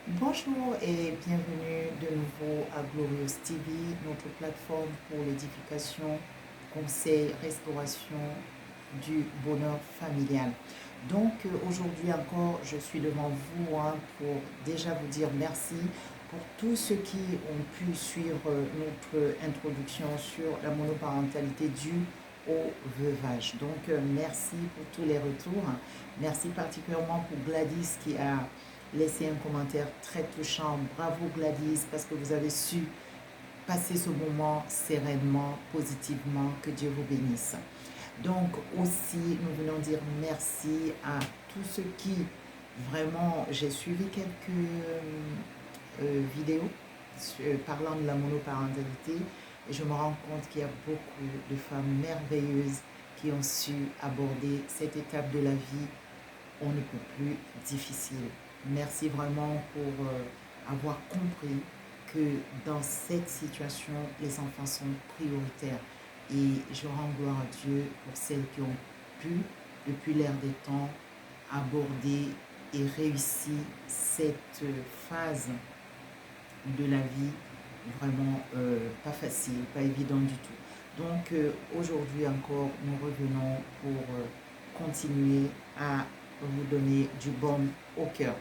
Bonjour et bienvenue de nouveau à Glorious TV, notre plateforme pour l'édification, conseil, restauration du bonheur familial. Donc aujourd'hui encore, je suis devant vous pour déjà vous dire merci pour tous ceux qui ont pu suivre notre introduction sur la monoparentalité due au veuvage. Donc merci pour tous les retours. Merci particulièrement pour Gladys qui a laissé un commentaire très touchant. Bravo Gladys parce que vous avez su passer ce moment sereinement, positivement. Que Dieu vous bénisse. Donc aussi, nous venons dire merci à tous ceux qui, vraiment, j'ai suivi quelques vidéos parlant de la monoparentalité et je me rends compte qu'il y a beaucoup de femmes merveilleuses qui ont su aborder cette étape de la vie on ne peut plus difficile. Merci vraiment pour avoir compris que dans cette situation, les enfants sont prioritaires. Et je rends gloire à Dieu pour celles qui ont pu, depuis l'ère des temps, aborder et réussir cette phase de la vie vraiment pas facile, pas évident du tout. Donc aujourd'hui encore, nous revenons pour continuer à vous donner du baume au cœur.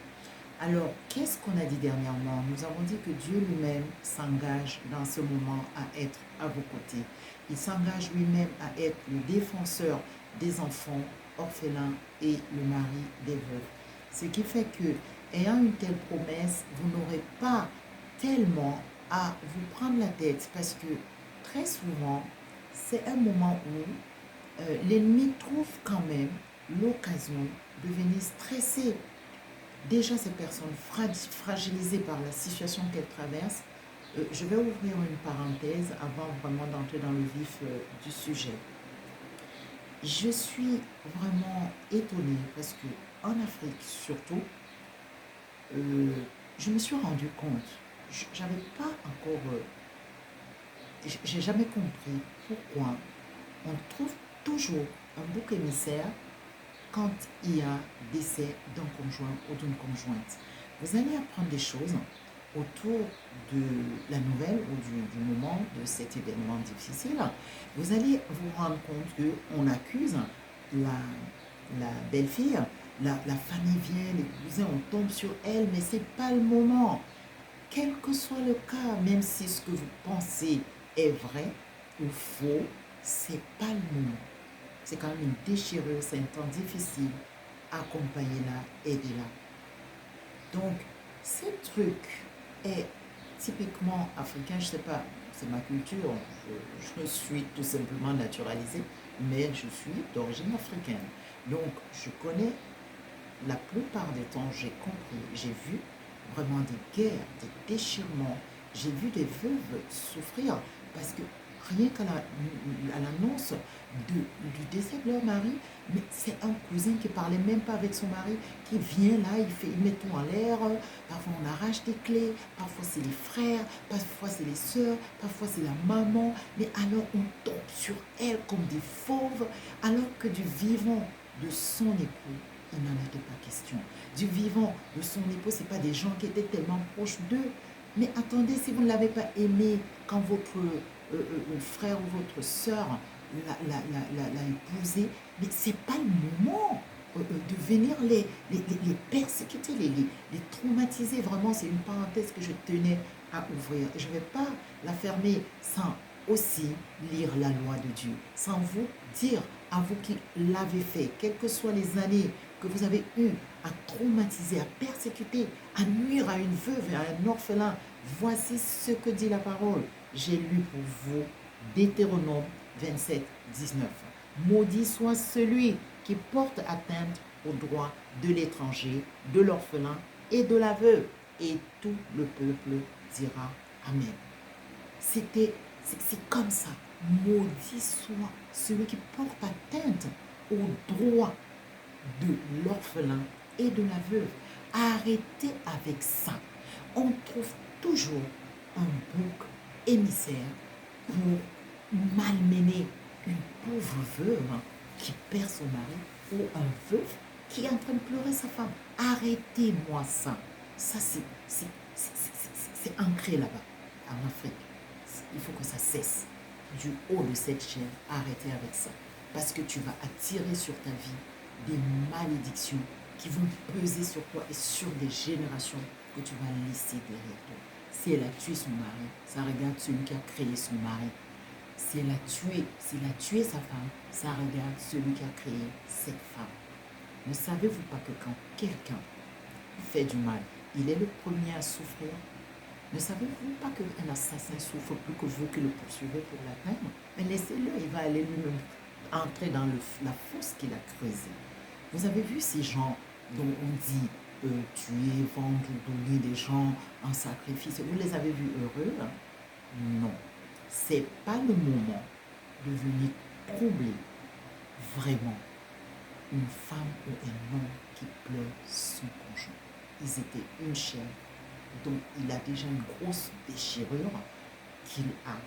Alors, qu'est-ce qu'on a dit dernièrement? Nous avons dit que Dieu lui-même s'engage dans ce moment à être à vos côtés. Il s'engage lui-même à être le défenseur des enfants orphelins et le mari des veuves. Ce qui fait que, ayant une telle promesse, vous n'aurez pas tellement à vous prendre la tête parce que très souvent, c'est un moment où l'ennemi trouve quand même l'occasion de venir stresser déjà ces personnes fragilisées par la situation qu'elles traversent. Je vais ouvrir une parenthèse avant vraiment d'entrer dans le vif du sujet. Je suis vraiment étonnée parce que en Afrique surtout, je me suis rendu compte, j'avais pas encore, j'ai jamais compris pourquoi on trouve toujours un bouc émissaire quand il y a décès d'un conjoint ou d'une conjointe. Vous allez apprendre des choses autour de la nouvelle ou du moment de cet événement difficile. Vous allez vous rendre compte qu'on accuse la belle-fille, la famille vient, les cousins, on tombe sur elle, mais ce n'est pas le moment. Quel que soit le cas, même si ce que vous pensez est vrai ou faux, ce n'est pas le moment. C'est quand même une déchirure, c'est un temps difficile. Accompagnez-la, aidez-la. Donc, ce truc est typiquement africain, je ne sais pas, c'est ma culture, je suis tout simplement naturalisée, mais je suis d'origine africaine. Donc, je connais la plupart des temps, j'ai compris, j'ai vu vraiment des guerres, des déchirements, j'ai vu des veuves souffrir parce que rien qu'à l'annonce du décès de leur mari, mais c'est un cousin qui ne parlait même pas avec son mari, qui vient là, il met tout en l'air, parfois on arrache des clés, parfois c'est les frères, parfois c'est les sœurs, parfois c'est la maman, mais alors on tombe sur elle comme des fauves, alors que du vivant de son époux, il n'en était pas question. Du vivant de son époux, ce n'est pas des gens qui étaient tellement proches d'eux. Mais attendez, si vous ne l'avez pas aimé quand votre frère ou votre soeur l'a épousé, mais ce n'est pas le moment de venir les persécuter, les traumatiser. Vraiment, c'est une parenthèse que je tenais à ouvrir. Je ne vais pas la fermer sans aussi lire la loi de Dieu, sans vous dire, à vous qui l'avez fait, quelles que soient les années que vous avez eu à traumatiser, à persécuter, à nuire à une veuve et à un orphelin, voici ce que dit la parole. J'ai lu pour vous Deutéronome 27, 19. Maudit soit celui qui porte atteinte aux droits de l'étranger, de l'orphelin et de la veuve. Et tout le peuple dira Amen. C'est comme ça. Maudit soit celui qui porte atteinte aux droits de l'orphelin et de la veuve. Arrêtez avec ça. On trouve toujours un bouc émissaire pour malmener une pauvre veuve qui perd son mari ou un veuf qui est en train de pleurer sa femme. Arrêtez-moi ça. Ça, c'est ancré là-bas, en Afrique. Il faut que ça cesse. Du haut de cette chaîne, arrêtez avec ça. Parce que tu vas attirer sur ta vie des malédictions qui vont peser sur toi et sur des générations que tu vas laisser derrière toi. Si elle a tué son mari, ça regarde celui qui a créé son mari. Si elle a tué sa femme, ça regarde celui qui a créé cette femme. Ne savez-vous pas que quand quelqu'un fait du mal, il est le premier à souffrir? Ne savez-vous pas qu'un assassin souffre plus que vous qui le poursuivez pour la peine? Mais laissez-le, il va aller lui-même entrer dans la fosse qu'il a creusée. Vous avez vu ces gens dont on dit tuer, vendre ou donner des gens en sacrifice? Vous les avez vus heureux? Non. C'est pas le moment de venir troubler vraiment une femme ou un homme qui pleure son conjoint. Ils étaient une chair, donc il a déjà une grosse déchirure qu'il a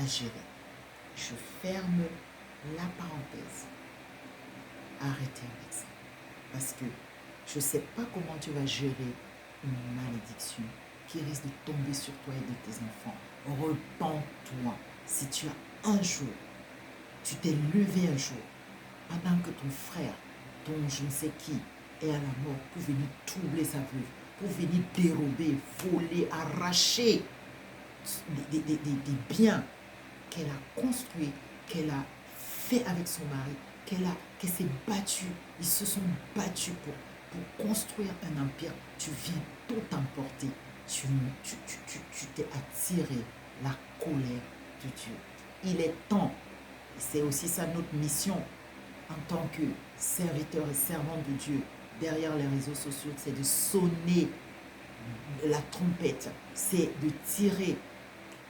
à gérer. Je ferme la parenthèse. Arrêtez avec ça. Parce que je ne sais pas comment tu vas gérer une malédiction qui risque de tomber sur toi et de tes enfants. Repends-toi. Si tu as un jour, tu t'es levé un jour, pendant que ton frère, ton je ne sais qui, est à la mort, pour venir troubler sa veuve, pour venir dérober, voler, arracher des biens qu'elle a construits, qu'elle a fait avec son mari, qu'elle s'est battue, ils se sont battus pour construire un empire. Tu viens tout emporter. Tu t'es attiré la colère de Dieu. Il est temps, c'est aussi ça notre mission en tant que serviteur et servant de Dieu derrière les réseaux sociaux, c'est de sonner la trompette, c'est de tirer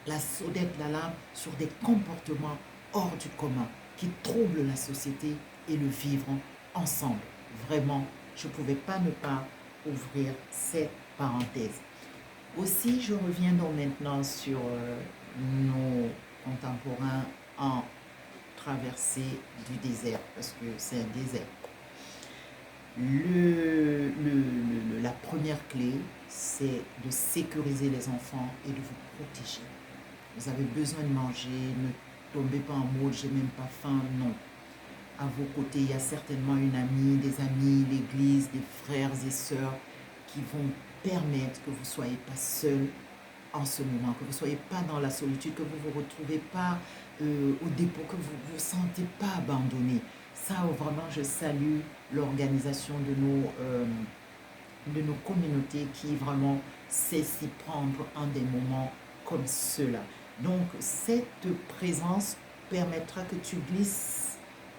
la sonnette d'alarme sur des comportements hors du commun qui troublent la société et le vivre ensemble. Vraiment, je ne pouvais pas ne pas ouvrir cette parenthèse. Aussi, je reviens donc maintenant sur nos contemporains en traversée du désert, parce que c'est un désert. La première clé, c'est de sécuriser les enfants et de vous protéger. Vous avez besoin de manger, ne tombez pas en mode j'ai même pas faim, non. À vos côtés, il y a certainement une amie, des amis, l'église, des frères et sœurs qui vont permettre que vous ne soyez pas seul en ce moment, que vous ne soyez pas dans la solitude, que vous ne vous retrouvez pas au dépôt, que vous ne vous sentez pas abandonné. Ça, vraiment, je salue l'organisation de nos communautés qui vraiment sait s'y prendre en des moments comme ceux-là. Donc, cette présence permettra que tu glisses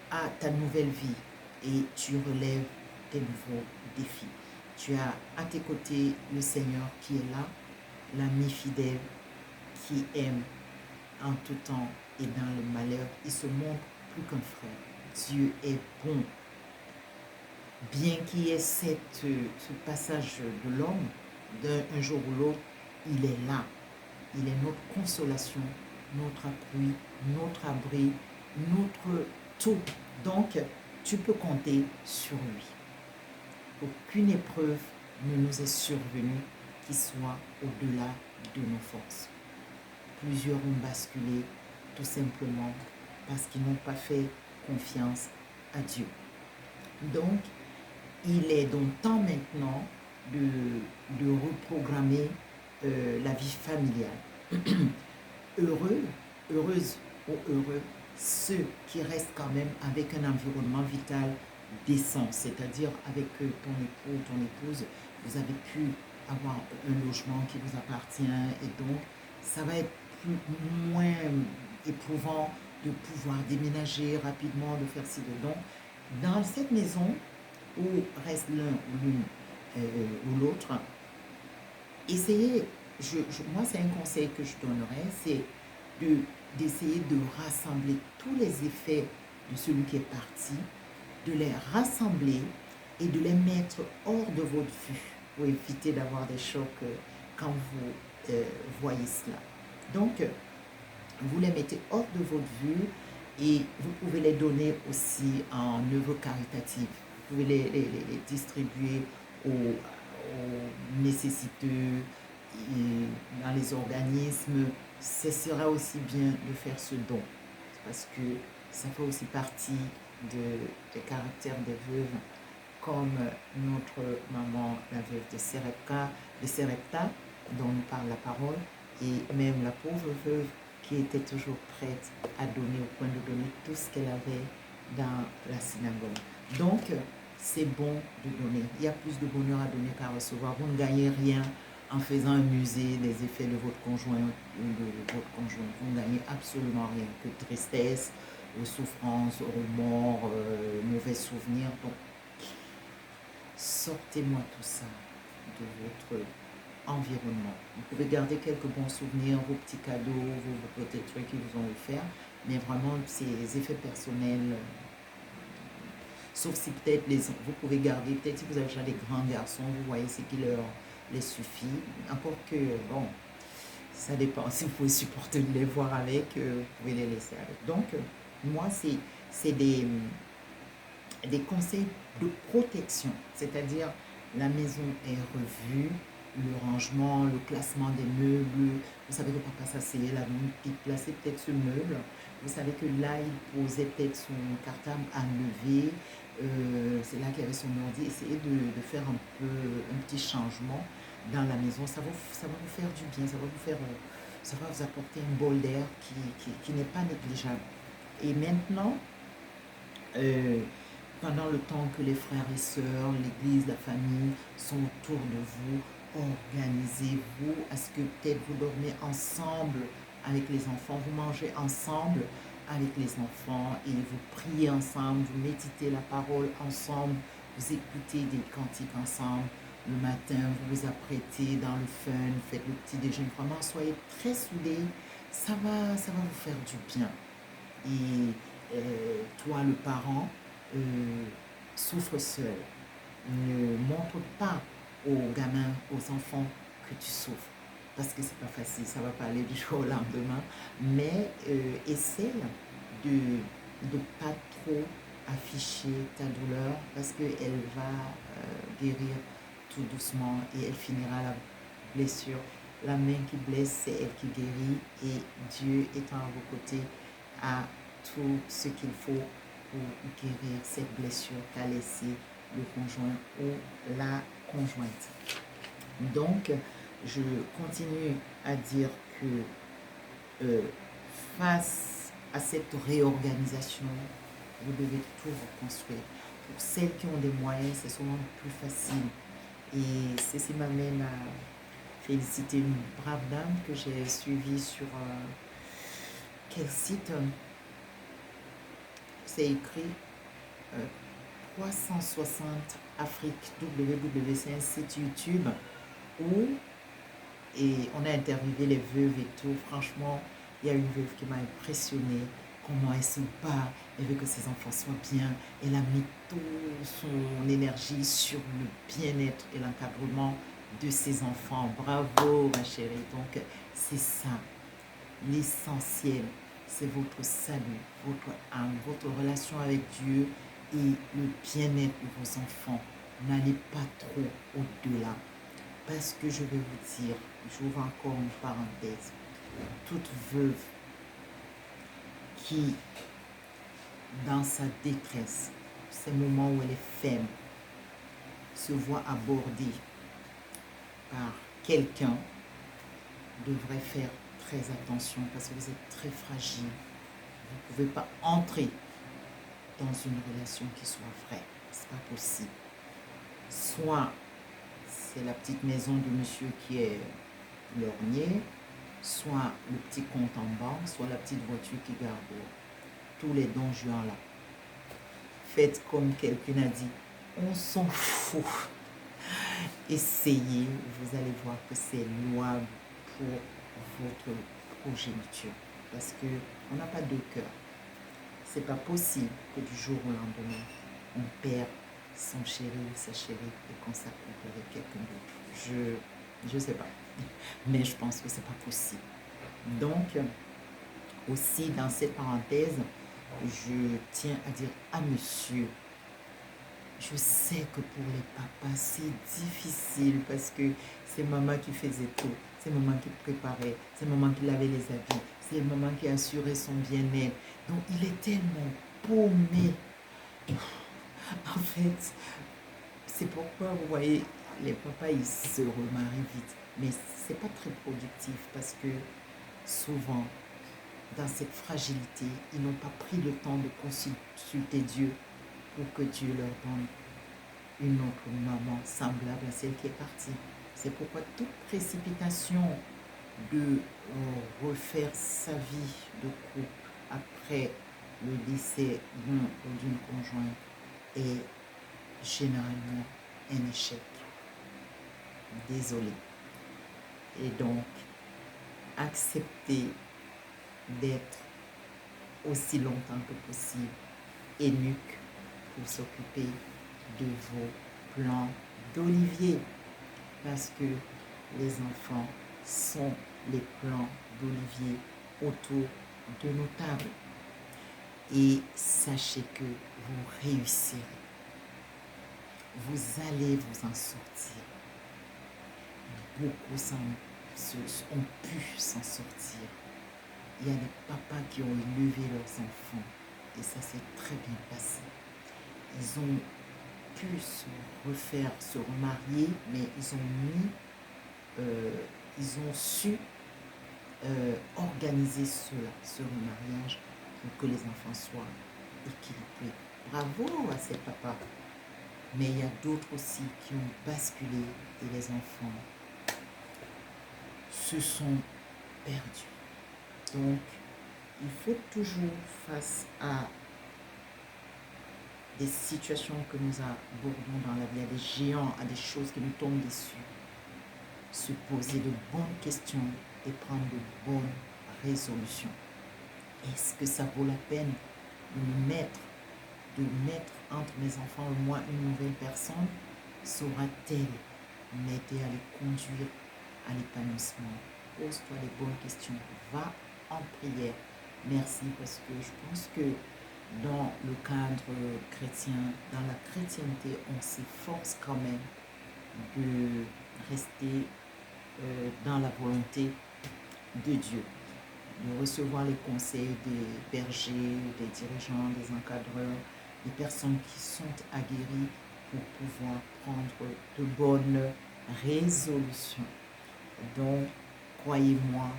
à ta nouvelle vie et tu relèves tes nouveaux défis. Tu as à tes côtés le Seigneur qui est là, l'ami fidèle qui aime en tout temps et dans le malheur. Il se montre plus qu'un frère. Dieu est bon. Bien qu'il y ait ce passage de l'homme, d'un jour ou l'autre, il est là. Il est notre consolation, notre appui, notre abri, notre tout. Donc, tu peux compter sur lui. Aucune épreuve ne nous est survenue qui soit au-delà de nos forces. Plusieurs ont basculé tout simplement parce qu'ils n'ont pas fait confiance à Dieu. Donc, il est donc temps maintenant de reprogrammer la vie familiale. Heureuse ou heureux ceux qui restent quand même avec un environnement vital décent, c'est-à-dire avec ton époux, ton épouse, vous avez pu avoir un logement qui vous appartient et donc ça va être moins éprouvant de pouvoir déménager rapidement, de faire ci, de donc. Dans cette maison où reste l'un ou l'une ou l'autre, essayez, moi c'est un conseil que je donnerais, c'est d'essayer de rassembler tous les effets de celui qui est parti, de les rassembler et de les mettre hors de votre vue pour éviter d'avoir des chocs quand vous voyez cela. Donc, vous les mettez hors de votre vue et vous pouvez les donner aussi en œuvre caritative. Vous pouvez les distribuer aux nécessiteux et dans les organismes, ce sera aussi bien de faire ce don. Parce que ça fait aussi partie des caractères des veuves, comme notre maman, la veuve de Serepta, dont nous parle la parole, et même la pauvre veuve qui était toujours prête à donner, au point de donner tout ce qu'elle avait dans la synagogue. Donc, c'est bon de donner. Il y a plus de bonheur à donner qu'à recevoir. Vous ne gagnez rien en faisant un musée des effets de votre conjoint ou de votre conjoint. Vous ne gagnez absolument rien que tristesse, souffrance, remords, mauvais souvenirs. Donc, sortez-moi tout ça de votre environnement. Vous pouvez garder quelques bons souvenirs, vos petits cadeaux, vos petits trucs qui vous ont offert, mais vraiment ces effets personnels, sauf si peut-être vous pouvez garder, peut-être si vous avez déjà des grands garçons, vous voyez ce qui leur les suffit. Encore que, bon, ça dépend. Si vous pouvez supporter de les voir avec, vous pouvez les laisser avec. Donc, moi, c'est des conseils de protection, c'est-à-dire la maison est revue, le rangement, le classement des meubles. Vous savez que papa s'asseyait là, donc il plaçait peut-être ce meuble. Vous savez que là, il posait peut-être son cartable à lever. C'est là qu'il y avait son ordi. Essayez de faire un petit changement dans la maison. Ça va vous faire du bien, ça va vous apporter un bol d'air qui n'est pas négligeable. Et maintenant, pendant le temps que les frères et sœurs, l'église, la famille sont autour de vous, organisez-vous à ce que peut-être vous dormez ensemble avec les enfants, vous mangez ensemble avec les enfants et vous priez ensemble, vous méditez la parole ensemble, vous écoutez des cantiques ensemble. Le matin, vous vous apprêtez dans le fun, faites le petit déjeuner. Vraiment, soyez très soudés. Ça va vous faire du bien. Et toi, le parent, souffre seul. Ne montre pas aux gamins, aux enfants que tu souffres. Parce que c'est pas facile, ça va pas aller du jour au lendemain. Mais essaie de pas trop afficher ta douleur parce qu'elle va guérir tout doucement et elle finira la blessure. La main qui blesse, c'est elle qui guérit et Dieu étant à vos côtés a tout ce qu'il faut pour guérir cette blessure qu'a laissé le conjoint ou la conjointe. Donc, je continue à dire que face à cette réorganisation, vous devez tout reconstruire. Pour celles qui ont des moyens, c'est souvent plus facile. Et ceci m'amène à féliciter une brave dame que j'ai suivie sur quel site. C'est écrit 360 Afrique www, c'est un site YouTube où on a interviewé les veuves et tout. Franchement, il y a une veuve qui m'a impressionnée, comment elle se bat, elle veut que ses enfants soient bien, elle a mis toute son énergie sur le bien-être et l'encadrement de ses enfants. Bravo ma chérie. Donc c'est ça, l'essentiel, c'est votre salut, votre âme, votre relation avec Dieu et le bien-être de vos enfants. N'allez pas trop au-delà. Parce que je vais vous dire, j'ouvre encore une parenthèse, toute veuve qui, dans sa détresse, ces moments où elle est faible, se voit abordée par quelqu'un, devrait faire très attention parce que vous êtes très fragile. Vous ne pouvez pas entrer dans une relation qui soit vraie. Ce n'est pas possible. Soit c'est la petite maison de monsieur qui est lorgnée, soit le petit compte en banque, soit la petite voiture qui garde tous les dons juants là. Faites comme quelqu'un a dit, on s'en fout. Essayez, vous allez voir que c'est louable pour votre progéniture. Parce qu'on n'a pas deux cœurs. C'est pas possible que du jour au lendemain, on perd son chéri ou sa chérie et qu'on s'accouple avec quelqu'un d'autre. Je sais pas. Mais je pense que c'est pas possible. Donc, aussi dans cette parenthèse, je tiens à dire à monsieur, Je sais que pour les papas, c'est difficile parce que c'est maman qui faisait tout. C'est maman qui préparait. C'est maman qui lavait les habits. C'est maman qui assurait son bien-être. Donc, il est tellement paumé. En fait, c'est pourquoi, vous voyez, les papas, ils se remarient vite. Mais c'est pas très productif parce que souvent, dans cette fragilité, ils n'ont pas pris le temps de consulter Dieu pour que Dieu leur donne une autre maman semblable à celle qui est partie. C'est pourquoi toute précipitation de refaire sa vie de couple après le décès d'un ou d'une conjointe est généralement un échec. Désolé. Et donc, accepter d'être aussi longtemps que possible eunuque pour s'occuper de vos plants d'olivier, parce que les enfants sont les plants d'olivier autour de nos tables. Et sachez que vous réussirez. Vous allez vous en sortir. Beaucoup ont pu s'en sortir. Il y a des papas qui ont élevé leurs enfants et ça s'est très bien passé. Ils ont pu se remarier, mais ils ont su organiser ce remariage pour que les enfants soient équilibrés. Bravo à ces papas. Mais il y a d'autres aussi qui ont basculé et les enfants se sont perdus. Donc, il faut toujours, face à des situations que nous abordons dans la vie, à des géants, à des choses qui nous tombent dessus, se poser de bonnes questions et prendre de bonnes résolutions. Est-ce que ça vaut la peine de mettre entre mes enfants et moi une nouvelle personne? Saura-t-elle m'aider à les conduire à l'épanouissement? Pose-toi les bonnes questions. Va en prière. Merci, parce que je pense que dans le cadre chrétien, dans la chrétienté, on s'efforce quand même de rester dans la volonté de Dieu, de recevoir les conseils des bergers, des dirigeants, des encadreurs, des personnes qui sont aguerries pour pouvoir prendre de bonnes résolutions. Donc, croyez-moi,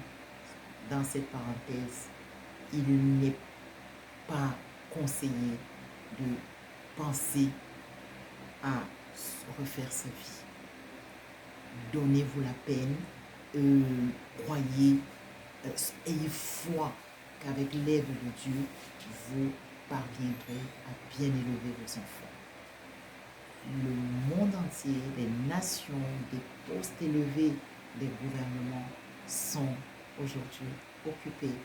dans cette parenthèse, il n'est pas conseillé de penser à refaire sa vie. Donnez-vous la peine, croyez, ayez foi qu'avec l'aide de Dieu, vous parviendrez à bien élever vos enfants. Le monde entier, les nations, des postes élevés, des gouvernements sont aujourd'hui occupés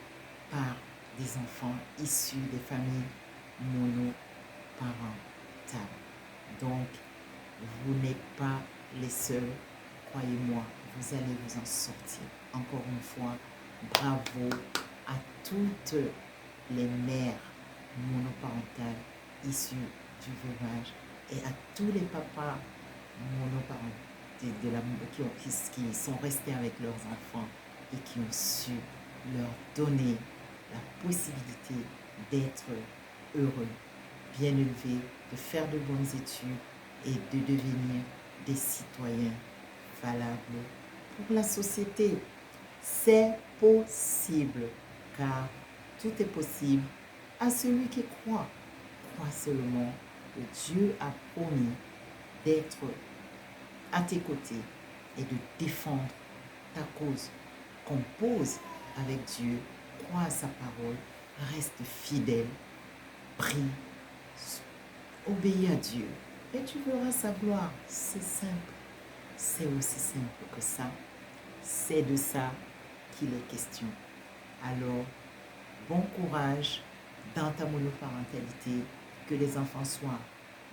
par des enfants issus des familles monoparentales. Donc, vous n'êtes pas les seuls, croyez-moi, vous allez vous en sortir. Encore une fois, bravo à toutes les mères monoparentales issues du veuvage et à tous les papas monoparentaux qui sont restés avec leurs enfants et qui ont su leur donner la possibilité d'être heureux, bien élevés, de faire de bonnes études et de devenir des citoyens valables pour la société. C'est possible, car tout est possible à celui qui croit. Crois seulement que Dieu a promis d'être à tes côtés et de défendre ta cause. Compose avec Dieu, crois à sa parole, reste fidèle, prie, obéis à Dieu et tu verras sa gloire. C'est simple, c'est aussi simple que ça. C'est de ça qu'il est question. Alors, bon courage dans ta monoparentalité, que les enfants soient